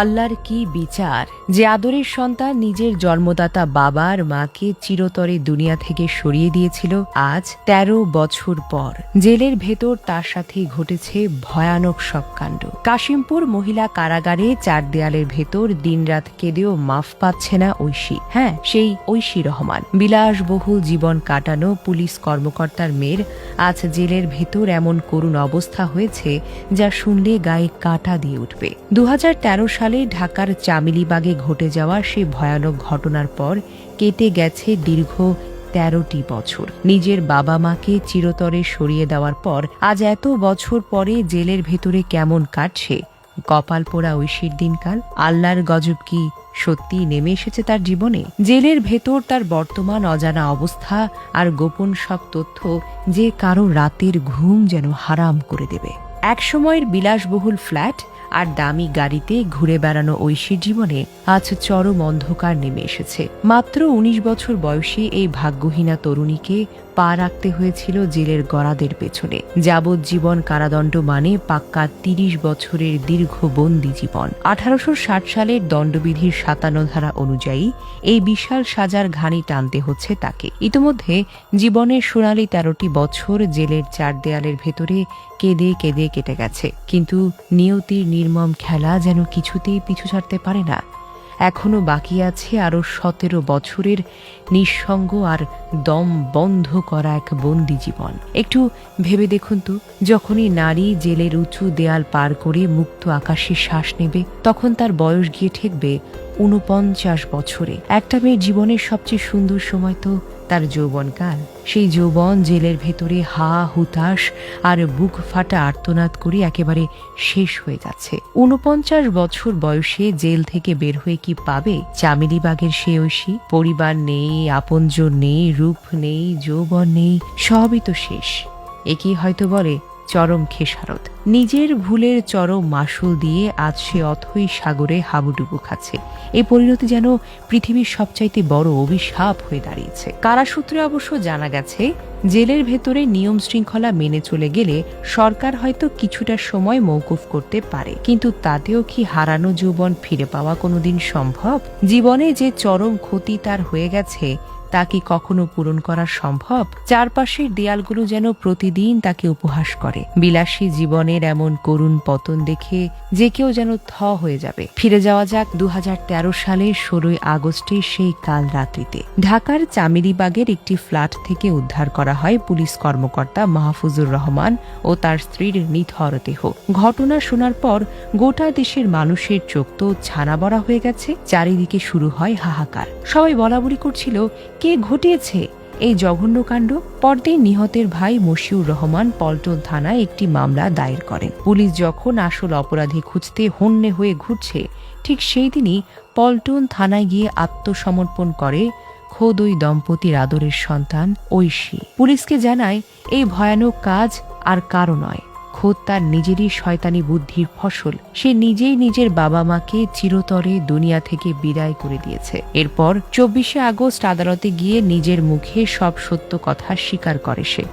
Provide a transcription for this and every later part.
আল্লাহর কি বিচার যে আদরের সন্তান নিজের জন্মদাতা বাবার মাকে চিরতরে দুনিয়া থেকে সরিয়ে দিয়েছিল, আজ ১৩ বছর পর জেলের ভেতর তার সাথে ঘটেছে ভয়ানক সব কাণ্ড। কাশিমপুর মহিলা কারাগারে ৪ দেয়ালের ভেতর দিনরাত কেঁদেও মাফ পাচ্ছে না ঐশী। হ্যাঁ, সেই ঐশী রহমান। বিলাসবহুল জীবন কাটানো পুলিশ কর্মকর্তার মেয়ের আজ জেলের ভেতর এমন করুণ অবস্থা হয়েছে যা শুনলে গায়ে কাঁটা দিয়ে উঠবে। ২০১৩ সালে ঢাকার চামেলিবাগে ঘটে যাওয়া সেই ভয়ানক ঘটনার পর কেটে গেছে দীর্ঘ ১৩টি বছর। নিজের বাবা মাকে চিরতরে সরিয়ে দেওয়ার পর আজ এত বছর পরে জেলের ভেতরে কেমন কাটছে কপাল পোড়া ঐশীর দিনকাল। আল্লাহর গজব কি সত্যি নেমে এসেছে তার জীবনে? জেলের ভেতর তার বর্তমান অজানা অবস্থা আর গোপন সব তথ্য যে কারো রাতের ঘুম যেন হারাম করে দেবে। একসময়ের বিলাসবহুল ফ্ল্যাট আর দামি গাড়িতে ঘুরে বেড়ানো ঐশীর জীবনে আজ চরম অন্ধকার নেমে এসেছে। মাত্র ১৯ বছর বয়সী এই ভাগ্যহীনা তরুণীকে পা রাখতে হয়েছিল জেলের গরাদের পেছনে। যাবজ্জীবন কারাদণ্ড মানে পাক্কা ৩০ বছরের দীর্ঘ বন্দি জীবন। ১৮৬০ সালের দণ্ডবিধির ৫৭ ধারা অনুযায়ী এই বিশাল সাজার ঘানি টানতে হচ্ছে তাকে। ইতিমধ্যে জীবনের সোনালি ১৩টি বছর জেলের ৪ দেয়ালের ভেতরে কেঁদে কেঁদে কেটে গেছে, কিন্তু নিয়তির নির্মম খেলা যেন কিছুতেই পিছু ছাড়তে পারে না। এখনো বাকি আছে আরো ১৭ বছরের নিঃসঙ্গ আর দম বন্ধ করা এক বন্দি জীবন। একটু ভেবে দেখুন তো, যখনই নারী জেলের উঁচু দেয়াল পার করে মুক্ত আকাশে শ্বাস নেবে, তখন তার বয়স গিয়ে ঠেকবে ৪৯ বছরে। একটা মেয়ের জীবনের সবচেয়ে সুন্দর সময় তো তার যৌবনকাল। সেই যৌবন জেলের ভেতরে হা হুতাশ আর বুক ফাটা আর্তনাদ করে একেবারে শেষ হয়ে যাচ্ছে। ৪৯ বছর বয়সে জেল থেকে বের হয়ে কি পাবে চামেলিবাগের সে ঐশী? পরিবার নেই, আপনজন নেই, রূপ নেই, যৌবন নেই, সবই তো শেষ। একেই হয়তো বলে চরম খেসারত। নিজের ভুলের চরম মাসুল দিয়ে আজ সে অথই সাগরে হাবুডুবু খাচ্ছে। এই পরিণতি যেন পৃথিবীর সবচাইতে বড় অভিশাপ হয়ে দাঁড়িয়েছে। কারাসূত্রে অবশ্য জানা গেছে, জেলের ভেতরে নিয়ম শৃঙ্খলা মেনে চলে গেলে সরকার হয়তো কিছুটা সময় মওকুফ করতে পারে, কিন্তু তাতেও কি হারানো যৌবন ফিরে পাওয়া কোনোদিন সম্ভব? জীবনে যে চরম ক্ষতি তার হয়ে গেছে তা কি কখনো পূরণ করা সম্ভব? চারপাশের দেয়ালগুলো যেন প্রতিদিন তাকে উপহাস করে। বিলাসী জীবনের এমন করুণ পতন দেখে যে কেউ যেন থ হয়ে যাবে। ফিরে যাওয়া যাক ২০১৩ সালের ১৬ আগস্টের সেই কাল রাত্রিতে। ঢাকার চামেলিবাগের একটি ফ্ল্যাট থেকে উদ্ধার করা হয় পুলিশ কর্মকর্তা মাহফুজুর রহমান ও তার স্ত্রীর নিথর দেহ। ঘটনা শোনার পর গোটা দেশের মানুষের চোখ তো ছানা বড়া হয়ে গেছে। চারিদিকে শুরু হয় হাহাকার। সবাই বলাবলি করছিল, কে ঘটিয়েছে এই জঘন্য কাণ্ড? পরদিন নিহতের ভাই মশিউর রহমান পল্টন থানায় একটি মামলা দায়ের করেন। পুলিশ যখন আসল অপরাধী খুঁজতে হন্যে হয়ে ঘুরছে, ঠিক সেই দিনই পল্টন থানায় গিয়ে আত্মসমর্পণ করে খোদ ওই দম্পতির আদরের সন্তান ঐশী। পুলিশকে জানায় এই ভয়ানক কাজ আর কারো নয়, খোদ তার নিজেরই শয়তানি বুদ্ধির ফসল। সে নিজেই নিজের বাবা মাকে চিরতরে দুনিয়া থেকে বিদায় করে দিয়েছে। এরপর ২৪শে আগস্ট আদালতে গিয়ে নিজের মুখে সব সত্য কথা স্বীকার করে সে।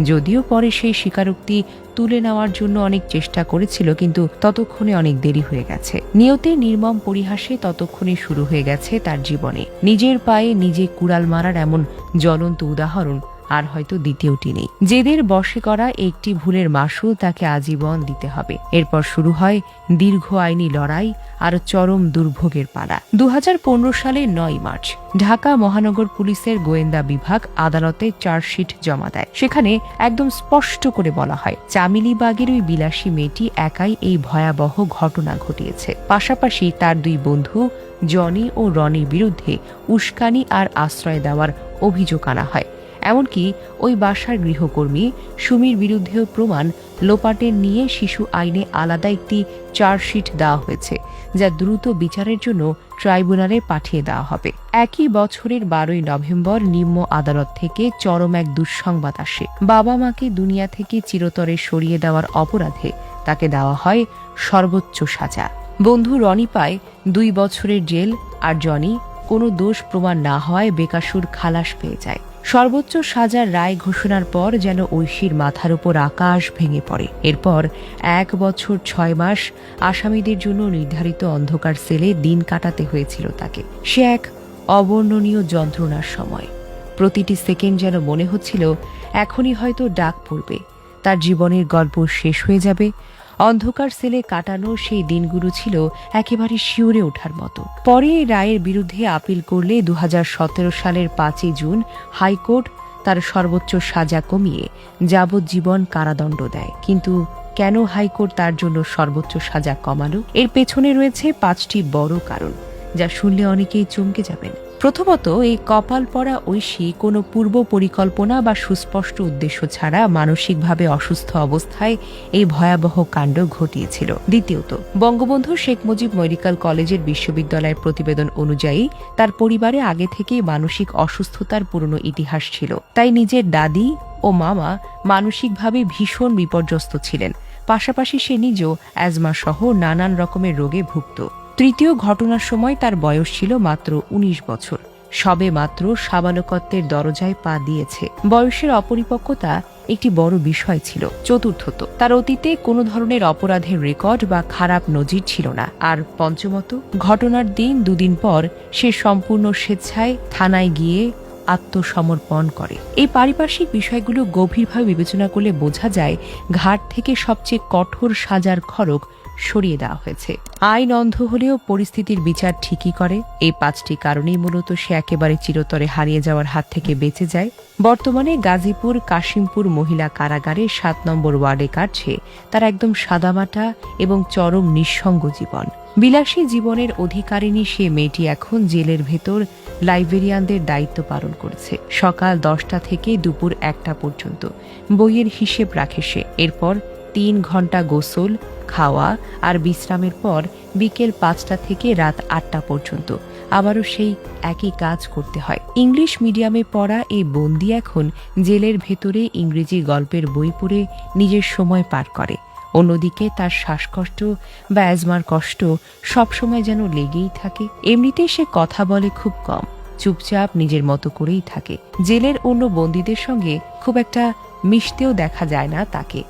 যদিও পরে সেই স্বীকারোক্তি তুলে নেওয়ার জন্য অনেক চেষ্টা করেছিল, কিন্তু ততক্ষণে অনেক দেরি হয়ে গেছে। নিয়তের নির্মম পরিহাসে ততক্ষণে শুরু হয়ে গেছে তার জীবনে। নিজের পায়ে নিজে কুড়াল মারার এমন জ্বলন্ত উদাহরণ আর হয়তো দ্বিতীয়টি নেই। জেদের বশে করা একটি ভুলের মাসুল তাকে আজীবন দিতে হবে। এরপর শুরু হয় দীর্ঘ আইনি লড়াই আর চরম দুর্ভোগের পালা। ২০১৫ সালের ৯ মার্চ ঢাকা মহানগর পুলিশের গোয়েন্দা বিভাগ আদালতে চার্জশিট জমা দেয়। সেখানে একদম স্পষ্ট করে বলা হয়, চামেলিবাগের ওই বিলাসী মেয়েটি একাই এই ভয়াবহ ঘটনা ঘটিয়েছে। পাশাপাশি তার ২ বন্ধু জনি ও রনির বিরুদ্ধে উস্কানি আর আশ্রয় দেওয়ার অভিযোগ আনা হয়। এমনকি ওই বাসার গৃহকর্মী সুমির বিরুদ্ধেও প্রমাণ লোপাটের নিয়ে শিশু আইনে আলাদা একটি চার্জশিট দেওয়া হয়েছে, যা দ্রুত বিচারের জন্য ট্রাইব্যুনালে পাঠিয়ে দেওয়া হবে। একই বছরের ১২ই নভেম্বর নিম্ন আদালত থেকে চরম এক দুঃসংবাদ আসে। বাবা মাকে দুনিয়া থেকে চিরতরে সরিয়ে দেওয়ার অপরাধে তাকে দেওয়া হয় সর্বোচ্চ সাজা। বন্ধু রনি পায় ২ বছরের জেল, আর জনি কোনো দোষ প্রমাণ না হওয়ায় বেকাসুর খালাস পেয়ে যায়। সর্বোচ্চ সাজার রায় ঘোষণার পর যেন ঐশীর মাথার উপর আকাশ ভেঙে পড়ে। এরপর 1 বছর 6 মাস আসামিদের জন্য নির্ধারিত অন্ধকার সেলে দিন কাটাতে হয়েছিল তাকে। সে এক অবর্ণনীয় যন্ত্রণার সময়। প্রতিটি সেকেন্ড যেন মনে হচ্ছিল এখনই হয়তো ডাক পড়বে, তার জীবনের গল্প শেষ হয়ে যাবে। অন্ধকার সেলে কাটানো সেই দিনগুলো ছিল একেবারে শিউরে ওঠার মতো। পরে এই রায়ের বিরুদ্ধে আপিল করলে 2017 সালের 5 জুন হাইকোর্ট তার সর্বোচ্চ সাজা কমিয়ে যাবজ্জীবন কারাদণ্ড দেয়। কিন্তু কেন হাইকোর্ট তার জন্য সর্বোচ্চ সাজা কমালো? এর পেছনে রয়েছে 5টি বড় কারণ, যা শুনলে অনেকেই চমকে যাবেন। প্রথমত, এই কপাল পড়া ঐশী কোনো পূর্ব পরিকল্পনা বা সুস্পষ্ট উদ্দেশ্য ছাড়া মানসিকভাবে অসুস্থ অবস্থায় এই ভয়াবহ কাণ্ড ঘটিয়েছিল। দ্বিতীয়ত, বঙ্গবন্ধু শেখ মুজিব মেডিকেল কলেজের বিশ্ববিদ্যালয়ের প্রতিবেদন অনুযায়ী তার পরিবারে আগে থেকেই মানসিক অসুস্থতার পুরনো ইতিহাস ছিল। তাই নিজের দাদি ও মামা মানসিকভাবে ভীষণ বিপর্যস্ত ছিলেন। পাশাপাশি সে নিজেও অ্যাজমা সহ নানান রকমের রোগে ভুগত। তৃতীয়, ঘটনার সময় তার বয়স ছিল মাত্র 19 বছর, সবে মাত্র সাবালকত্বের দরজায় পা দিয়েছে। বয়সের অপরিপক্কতা একটি বড় বিষয় ছিল। চতুর্থত, তার অতীতে কোনো ধরনের অপরাধের রেকর্ড বা খারাপ নজির ছিল না। আর পঞ্চমত, ঘটনার দিন 2 দিন পর সে সম্পূর্ণ স্বেচ্ছায় থানায় গিয়ে আত্মসমর্পণ করে। এই পারিপার্শ্বিক বিষয়গুলো গভীরভাবে বিবেচনা করলে বোঝা যায় ঘাট থেকে সবচেয়ে কঠোর সাজার খড়গ সরিয়ে দেওয়া হয়েছে। আইন অন্ধ হলেও পরিস্থিতির বিচার ঠিকই করে। এই 5টি কারণেই মূলত সে একেবারে চিরতরে হারিয়ে যাওয়ার হাত থেকে বেঁচে যায়। বর্তমানে গাজীপুর কাশিমপুর মহিলা কারাগারে 7 নম্বর ওয়ার্ডে কাটছে তার একদম সাদামাটা এবং চরম নিঃসঙ্গ জীবন। বিলাসী জীবনের অধিকারিণী সে মেয়েটি এখন জেলের ভেতর লাইব্রেরিয়ানদের দায়িত্ব পালন করেছে। সকাল 10টা থেকে দুপুর 1টা পর্যন্ত বইয়ের হিসেব রাখে সে। এরপর 3 ঘন্টা গোসল, খাওয়া আর বিশ্রামের পর বিকেল 5টা থেকে রাত 8টা পর্যন্ত আবারও সেই একই কাজ করতে হয়। ইংলিশ মিডিয়ামে পড়া এই বন্দি এখন জেলের ভেতরে ইংরেজি গল্পের বই পড়ে নিজের সময় পার করে। অন্যদিকে তার শ্বাসকষ্ট বা অ্যাজমার কষ্ট সবসময় যেন লেগেই থাকে। এমনিতেই সে কথা বলে খুব কম, চুপচাপ নিজের মতো করেই থাকে। জেলের অন্য বন্দীদের সঙ্গে খুব একটা মিশতেও দেখা যায় না তাকে।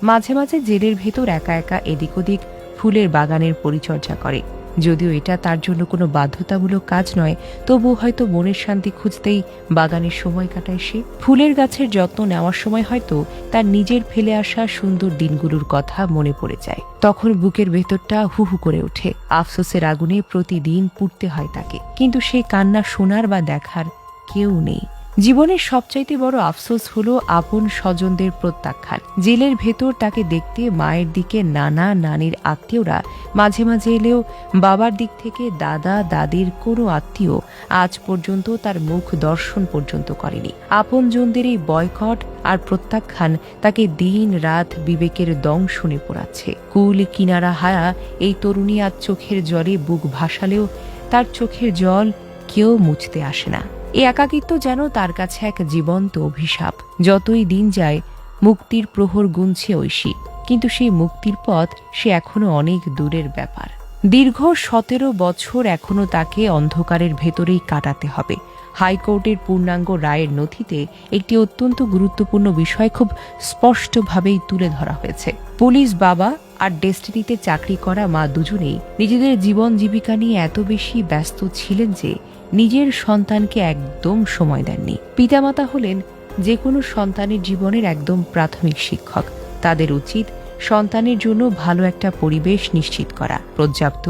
মাঝে মাঝে জেলের ভেতর একা একা এদিক ওদিক ফুলের বাগানের পরিচর্যা করে। যদিও এটা তার জন্য কোনো বাধ্যতামূলক কাজ নয়, তবুও হয়তো মনের শান্তি খুঁজতেই বাগানের সময় কাটায় সে। ফুলের গাছের যত্ন নেওয়ার সময় হয়তো তার নিজের ফেলে আসা সুন্দর দিনগুলোর কথা মনে পড়ে যায়। তখন বুকের ভেতরটা হু হু করে ওঠে। আফসোসের আগুনে প্রতিদিন পুড়তে হয় তাকে, কিন্তু সে কান্না শোনার বা দেখার কেউ নেই। জীবনের সবচাইতে বড় আফসোস হলো আপন স্বজনদের প্রত্যাখ্যান। জেলের ভেতর তাকে দেখতে মায়ের দিকে নানা নানির আত্মীয়রা মাঝে মাঝে এলেও বাবার দিক থেকে দাদা দাদির কোনো আত্মীয় আজ পর্যন্ত তার মুখ দর্শন পর্যন্ত করেনি। আপনজনদের এই বয়কট আর প্রত্যাখ্যান তাকে দিন রাত বিবেকের দংশনে পোড়াচ্ছে। কুল কিনারা হায়া এই তরুণী আজ চোখের জলে বুক ভাসালেও তার চোখের জল কেউ মুছতে আসে না। এই একাকিত্ব যেন তার কাছে এক জীবন্ত অভিশাপ। যতই দিন যায় মুক্তির প্রহর গুনছে ঐশী, কিন্তু সেই মুক্তির পথ সে এখনো অনেক দূরের ব্যাপার। দীর্ঘ 17 বছর এখনো তাকে অন্ধকারের ভেতরেই কাটাতে হবে। হাইকোর্টের পূর্ণাঙ্গ রায়ের নথিতে একটি অত্যন্ত গুরুত্বপূর্ণ বিষয় খুব স্পষ্টভাবেই তুলে ধরা হয়েছে। পুলিশ বাবা আর ডেস্টিনিতে চাকরি করা মা দুজনেই নিজেদের জীবন জীবিকা নিয়ে এত বেশি ব্যস্ত ছিলেন যে নিজের সন্তানকে একদম সময় দেননি। পিতামাতা হলেন যে কোনো সন্তানের জীবনের একদম প্রাথমিক শিক্ষক। তাদের উচিত সন্তানের জন্য ভালো একটা পরিবেশ নিশ্চিত করা, পর্যাপ্ত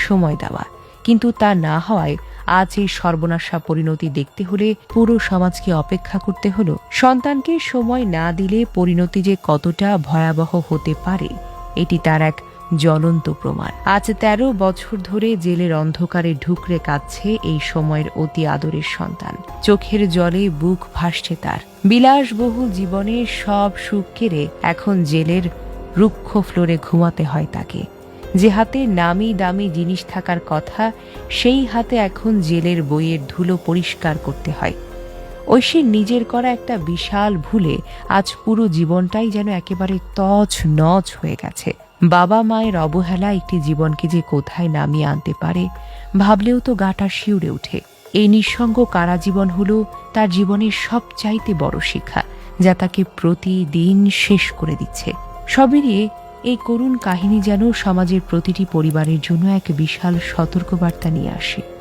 সময় দেওয়া। কিন্তু তা না হওয়ায় আজ এই সর্বনাশা পরিণতি দেখতে হলে পুরো সমাজকে অপেক্ষা করতে হলো। সন্তানকে সময় না দিলে পরিণতি যে কতটা ভয়াবহ হতে পারে এটি তার এক জ্বলন্ত প্রমাণ। আজ 13 বছর ধরে জেলের অন্ধকারে ঢুকরে কাঁদছে এই সময়ের অতি আদরের সন্তান। চোখের জলে বুক ভাসছে তার। বিলাসবহুল জীবনের সব সুখ কেড়ে এখন জেলের রুক্ষ ফ্লোরে ঘুমাতে হয় তাকে। যে হাতে নামি দামি জিনিস থাকার কথা, সেই হাতে এখন জেলের বইয়ের ধুলো পরিষ্কার করতে হয়। ঐশীর নিজের করা একটা বিশাল ভুলে আজ পুরো জীবনটাই যেন একেবারে তছ নছ হয়ে গেছে। বাবা মায়ের অবহেলা একটি জীবনকে যে কোথায় নামিয়ে আনতে পারে ভাবলেও তো গাটা শিউরে ওঠে। এই নিঃসঙ্গ কারাজীবন হলো তার জীবনের সবচাইতে বড় শিক্ষা, যা তাকে প্রতিদিন শেষ করে দিচ্ছে। সব মিলিয়ে এই করুণ কাহিনী যেন সমাজের প্রতিটি পরিবারের জন্য এক বিশাল সতর্কবার্তা নিয়ে আসে।